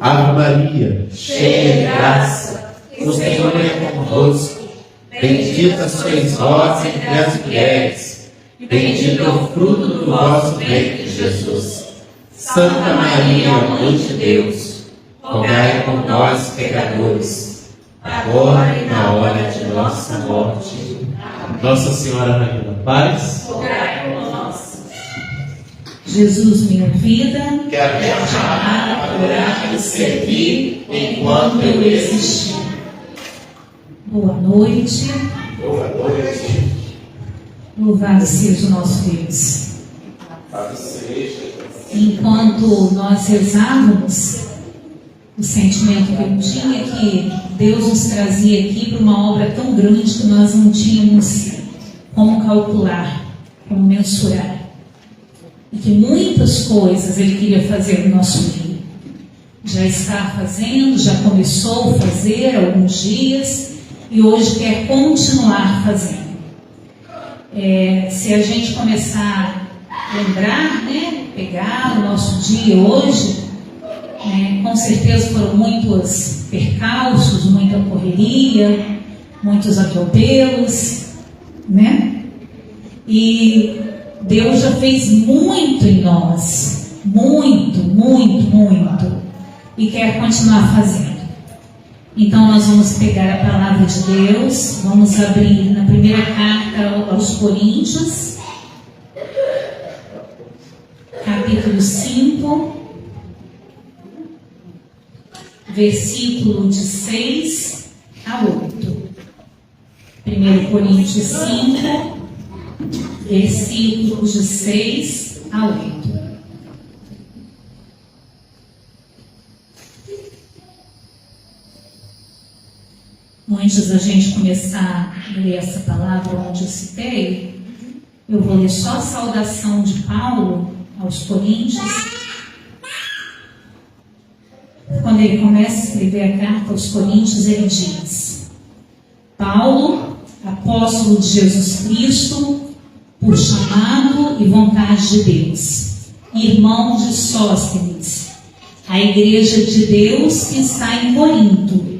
Ave Maria, cheia de graça, o Senhor é convosco. Bendita sois vós entre as mulheres, e bendito é o fruto do vosso ventre, Jesus. Santa Maria, Mãe de Deus, rogai por nós, pecadores, agora e na hora de nossa morte. Nossa Senhora Rainha da Paz, rogai por nós. Jesus, minha vida, quero te amar, adorar e servir enquanto eu existir. Boa noite. Boa noite. Louvado seja o nosso Deus. Louvado seja. Enquanto nós rezávamos, o sentimento que eu tinha é que Deus nos trazia aqui para uma obra tão grande que nós não tínhamos como calcular, como mensurar. E que muitas coisas Ele queria fazer no nosso meio. Já está fazendo, já começou a fazer há alguns dias e hoje quer continuar fazendo. Se a gente começar a lembrar, pegar o nosso dia hoje, com certeza foram muitos percalços, muita correria, muitos atropelos, E Deus já fez muito em nós, muito, muito, muito, e quer continuar fazendo. Então nós vamos pegar a palavra de Deus, vamos abrir na primeira carta aos Coríntios, capítulo 5, versículo de 6 a 8. 1 Coríntios 5, versículos de 6 a 8. Antes da gente começar a ler essa palavra onde eu citei, eu vou ler só a saudação de Paulo aos Coríntios. Quando ele começa a escrever a carta aos Coríntios, ele diz: Paulo, apóstolo de Jesus Cristo, por chamado e vontade de Deus, irmão de Sóstenes, a igreja de Deus que está em Corinto,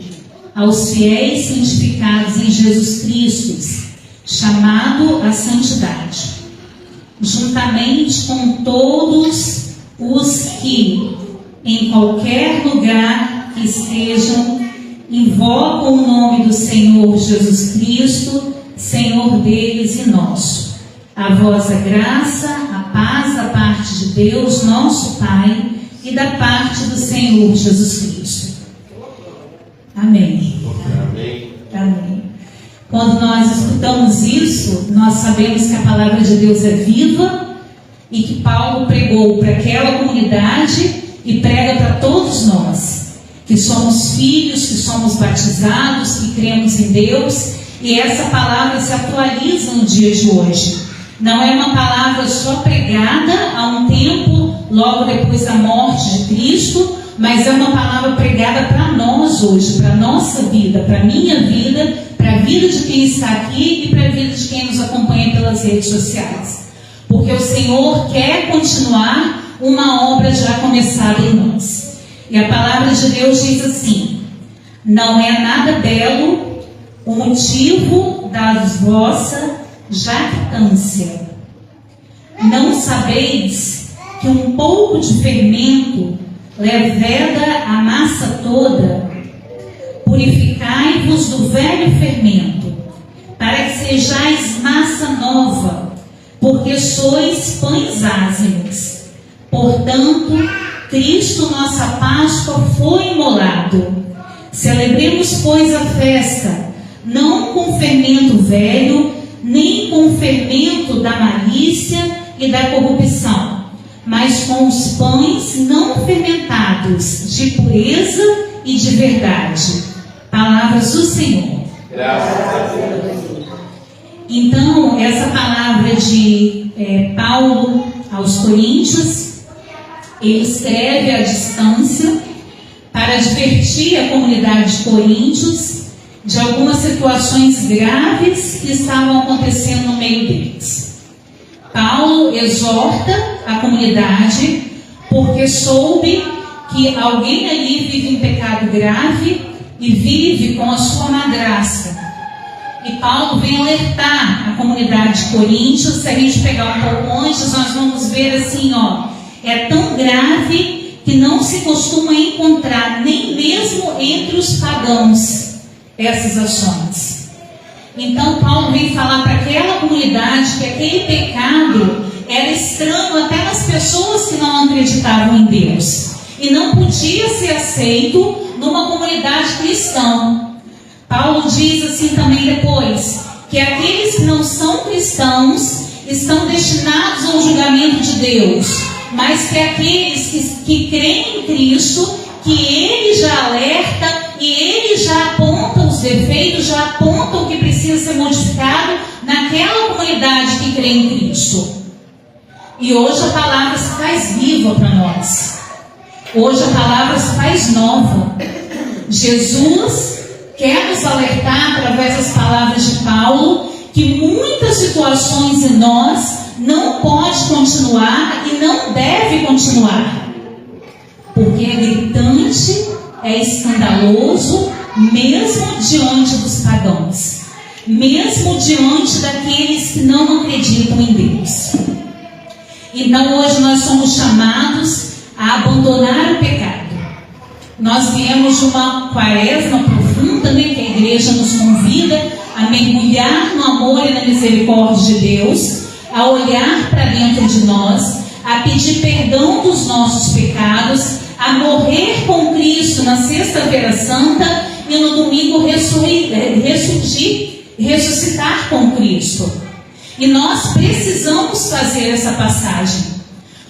aos fiéis santificados em Jesus Cristo, chamado à santidade, juntamente com todos os que, em qualquer lugar que estejam, invocam o nome do Senhor Jesus Cristo, Senhor deles e nosso. A vós a graça, a paz da parte de Deus, nosso Pai, e da parte do Senhor Jesus Cristo. Amém. Amém. Amém. Quando nós escutamos isso, nós sabemos que a palavra de Deus é viva e que Paulo pregou para aquela comunidade e prega para todos nós, que somos filhos, que somos batizados, que cremos em Deus, e essa palavra se atualiza no dia de hoje. Não é uma palavra só pregada há um tempo, logo depois da morte de Cristo, mas é uma palavra pregada para nós hoje, para a nossa vida, para a minha vida, para a vida de quem está aqui e para a vida de quem nos acompanha pelas redes sociais. Porque o Senhor quer continuar uma obra já começada em nós. E a palavra de Deus diz assim: não é nada belo o motivo da vossa jactância. Não sabeis que um pouco de fermento leveda a massa toda? Purificai-vos do velho fermento, para que sejais massa nova, porque sois pães ázimos. Portanto, Cristo, nossa Páscoa, foi imolado. Celebremos, pois, a festa, não com fermento velho, nem com o fermento da malícia e da corrupção, mas com os pães não fermentados, de pureza e de verdade. Palavras do Senhor. Graças a Deus. Então, essa palavra de Paulo aos Coríntios, ele escreve à distância para advertir a comunidade de Coríntios de algumas situações graves que estavam acontecendo no meio deles. Paulo exorta a comunidade porque soube que alguém ali vive em pecado grave e vive com a sua madrasta. E Paulo vem alertar a comunidade de Coríntios. Se a gente pegar um pouco antes, nós vamos ver assim, é tão grave que não se costuma encontrar nem mesmo entre os pagãos essas ações. Então Paulo vem falar para aquela comunidade que aquele pecado era estranho até nas pessoas que não acreditavam em Deus e não podia ser aceito numa comunidade cristã. Paulo diz assim também depois, que aqueles que não são cristãos estão destinados ao julgamento de Deus, mas que aqueles que creem em Cristo, que Ele já alerta e Ele já aponta os defeitos, já aponta o que precisa ser modificado naquela comunidade que crê em Cristo. E hoje a palavra se faz viva para nós. Hoje a palavra se faz nova. Jesus quer nos alertar através das palavras de Paulo que muitas situações em nós não pode continuar e não deve continuar, porque é gritante, é escandaloso, mesmo diante dos pagãos, mesmo diante daqueles que não acreditam em Deus. Então hoje nós somos chamados a abandonar o pecado. Nós viemos de uma quaresma profunda, que a igreja nos convida a mergulhar no amor e na misericórdia de Deus, a olhar para dentro de nós, a pedir perdão dos nossos pecados, a morrer com Cristo na sexta-feira santa e no domingo ressuscitar com Cristo. E nós precisamos fazer essa passagem.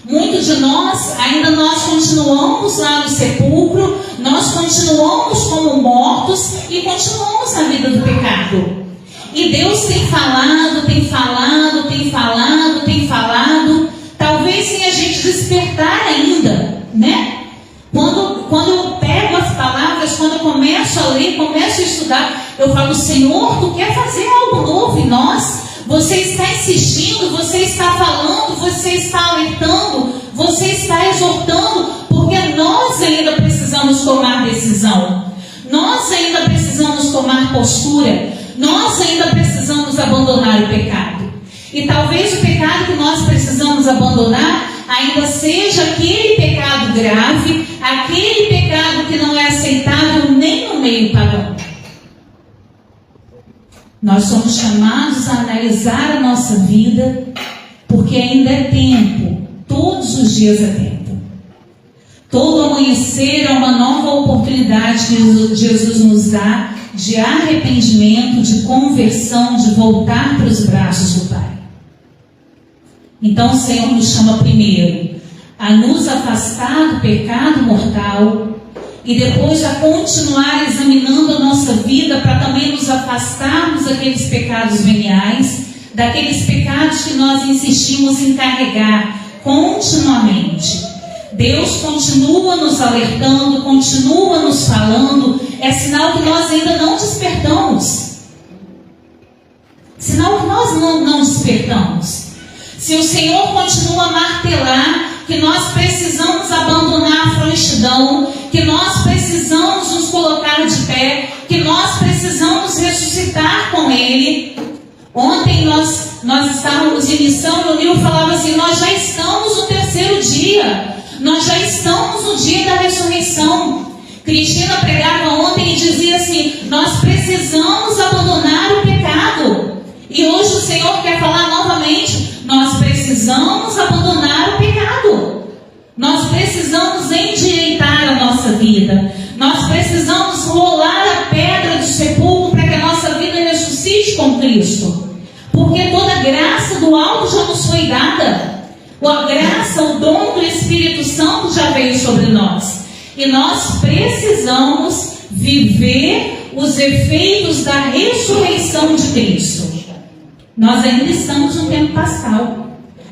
Muitos de nós continuamos lá no sepulcro, nós continuamos como mortos e continuamos na vida do pecado. E Deus tem falado, talvez sem a gente despertar ainda, né? Quando eu pego as palavras, quando eu começo a ler, começo a estudar, eu falo, Senhor, Tu quer fazer algo novo em nós? Você está insistindo, você está falando, você está alertando, você está exortando, porque nós ainda precisamos tomar decisão, nós ainda precisamos tomar postura, nós ainda precisamos abandonar o pecado. E talvez o pecado que nós precisamos abandonar ainda seja aquele pecado grave, aquele pecado que não é aceitável nem no meio pagão. Nós somos chamados a analisar a nossa vida, porque ainda é tempo, todos os dias é tempo. Todo amanhecer é uma nova oportunidade que Jesus nos dá de arrependimento, de conversão, de voltar para os braços do Pai. Então o Senhor nos chama primeiro a nos afastar do pecado mortal, e depois a continuar examinando a nossa vida para também nos afastarmos daqueles pecados veniais, daqueles pecados que nós insistimos em carregar continuamente. Deus continua nos alertando, continua nos falando, é sinal que nós ainda não despertamos. Sinal que nós não despertamos. Se o Senhor continua a martelar que nós precisamos abandonar a frouxidão, que nós precisamos nos colocar de pé, que nós precisamos ressuscitar com Ele. Ontem nós estávamos em missão e o Nil falava assim, nós já estamos no terceiro dia, nós já estamos no dia da ressurreição. Cristina pregava ontem e dizia assim, nós precisamos abandonar o pecado. E hoje o Senhor quer falar novamente, nós precisamos abandonar o pecado. Nós precisamos endireitar a nossa vida. Nós precisamos rolar a pedra do sepulcro para que a nossa vida ressuscite com Cristo. Porque toda a graça do alto já nos foi dada. A graça, o dom do Espírito Santo já veio sobre nós. E nós precisamos viver os efeitos da ressurreição de Cristo. Nós ainda estamos no tempo pascal.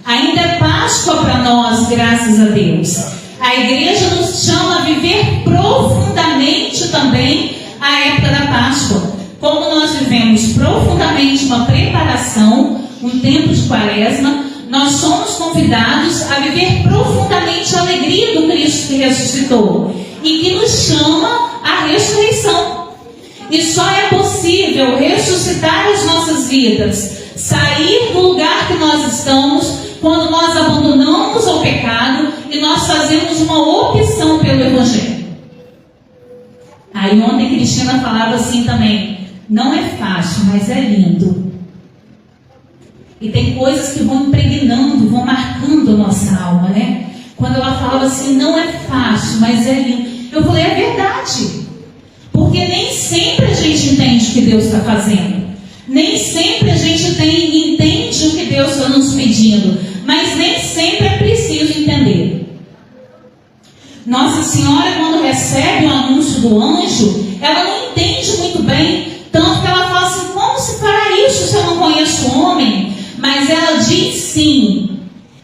Ainda é Páscoa para nós, graças a Deus. A igreja nos chama a viver profundamente também a época da Páscoa. Como nós vivemos profundamente uma preparação, um tempo de quaresma, nós somos convidados a viver profundamente a alegria do Cristo que ressuscitou e que nos chama à ressurreição. E só é possível ressuscitar as nossas vidas, sair do lugar que nós estamos, quando nós abandonamos o pecado e nós fazemos uma opção pelo Evangelho. Aí ontem Cristina falava assim também: não é fácil, mas é lindo. E tem coisas que vão impregnando, vão marcando a nossa alma, né? Quando ela falava assim, não é fácil, mas é lindo. Eu falei, é verdade. Porque nem sempre a gente entende o que Deus está fazendo. Nem sempre a gente entende o que Deus está nos pedindo. Mas nem sempre é preciso entender. Nossa Senhora, quando recebe o anúncio do anjo, ela não entende muito bem. Tanto que ela fala assim, como se fará isso se eu não conheço o homem? Mas ela diz sim: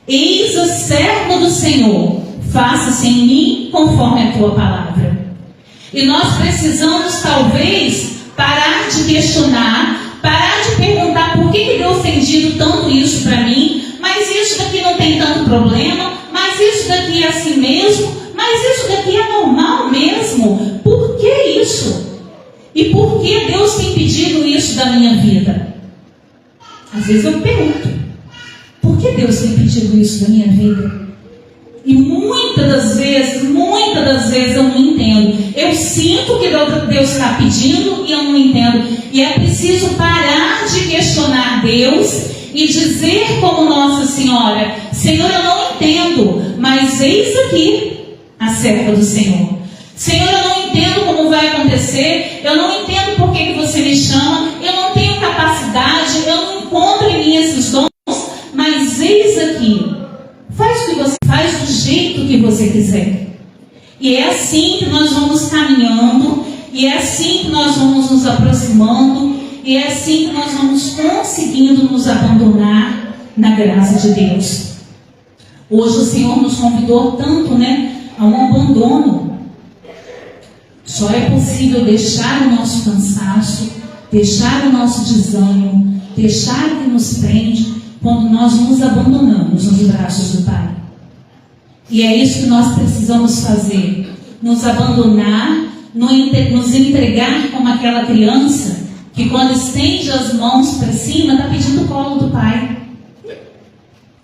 eis a serva do Senhor, faça-se em mim conforme a tua palavra. E nós precisamos talvez parar de questionar, parar de perguntar por que Deus tem dito tanto isso para mim, mas isso daqui não tem tanto problema, mas isso daqui é assim mesmo, mas isso daqui é normal mesmo. Por que isso? E por que Deus tem pedido isso da minha vida? Às vezes eu me pergunto, por que Deus tem pedido isso da minha vida? E muitas das vezes eu não entendo. Eu sinto que Deus está pedindo e eu não entendo. E é preciso parar de questionar Deus e dizer como Nossa Senhora: Senhor, eu não entendo, mas eis aqui a serva do Senhor. Senhor, eu não entendo como vai acontecer, eu não entendo por que você me chama, eu não tenho capacidade, eu não encontro em mim esses dons, mas eis aqui, faz o que você faz do jeito que você quiser. E é assim que nós vamos caminhando, e é assim que nós vamos nos aproximando, e é assim que nós vamos conseguindo nos abandonar na graça de Deus. Hoje o Senhor nos convidou tanto, a um abandono. Só é possível deixar o nosso cansaço, deixar o nosso desânimo, deixar o que nos prende, quando nós nos abandonamos nos braços do Pai. E é isso que nós precisamos fazer: nos abandonar, nos entregar como aquela criança que, quando estende as mãos para cima, está pedindo o colo do Pai.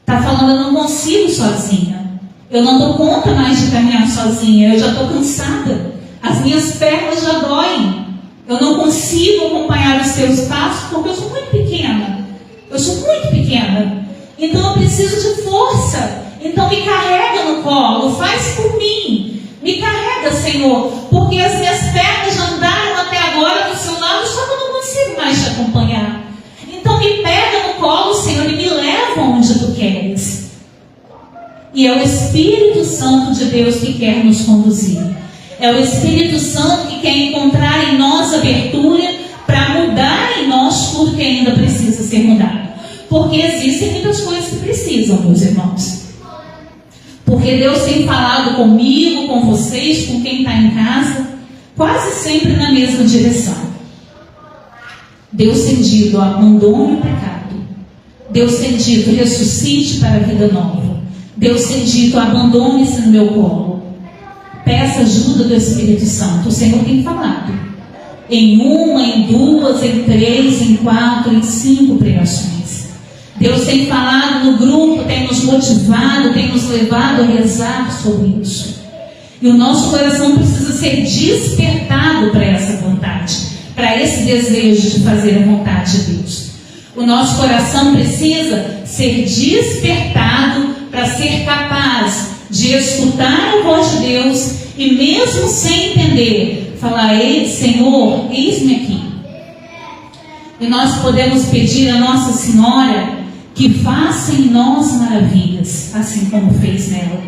Está falando, eu não consigo sozinha, eu não dou conta mais de caminhar sozinha, eu já estou cansada, as minhas pernas já doem, eu não consigo acompanhar os teus passos porque eu sou muito pequena. Então eu preciso de força. Então me carrega no colo, faz por mim. Me carrega, Senhor, porque as minhas pernas já andaram até agora do seu lado, só que eu não consigo mais te acompanhar. Então me pega no colo, Senhor, e me leva onde tu queres. E é o Espírito Santo de Deus que quer nos conduzir. É o Espírito Santo que quer encontrar em nós abertura para mudar em nós tudo que ainda precisa ser mudado. Porque existem muitas coisas que precisam, meus irmãos. Porque Deus tem falado comigo, com vocês, com quem está em casa, quase sempre na mesma direção. Deus tem dito: abandone o pecado. Deus tem dito: ressuscite para a vida nova. Deus tem dito: abandone-se no meu colo. Peça ajuda do Espírito Santo. O Senhor tem falado em uma, em duas, em três, em quatro, em 5 pregações. Deus tem falado no grupo, tem nos motivado, tem nos levado a rezar sobre isso. E o nosso coração precisa ser despertado para essa vontade, para esse desejo de fazer a vontade de Deus. O nosso coração precisa ser despertado para ser capaz de escutar a voz de Deus e, mesmo sem entender, falar: ei, Senhor, eis-me aqui. E nós podemos pedir a Nossa Senhora que faça em nós maravilhas, assim como fez nela.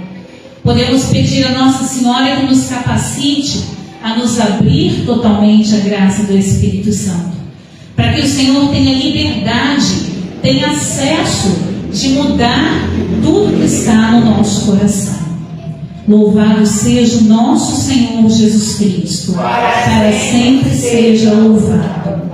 Podemos pedir a Nossa Senhora que nos capacite a nos abrir totalmente à graça do Espírito Santo, para que o Senhor tenha liberdade, tenha acesso de mudar tudo que está no nosso coração. Louvado seja o nosso Senhor Jesus Cristo, para sempre seja louvado.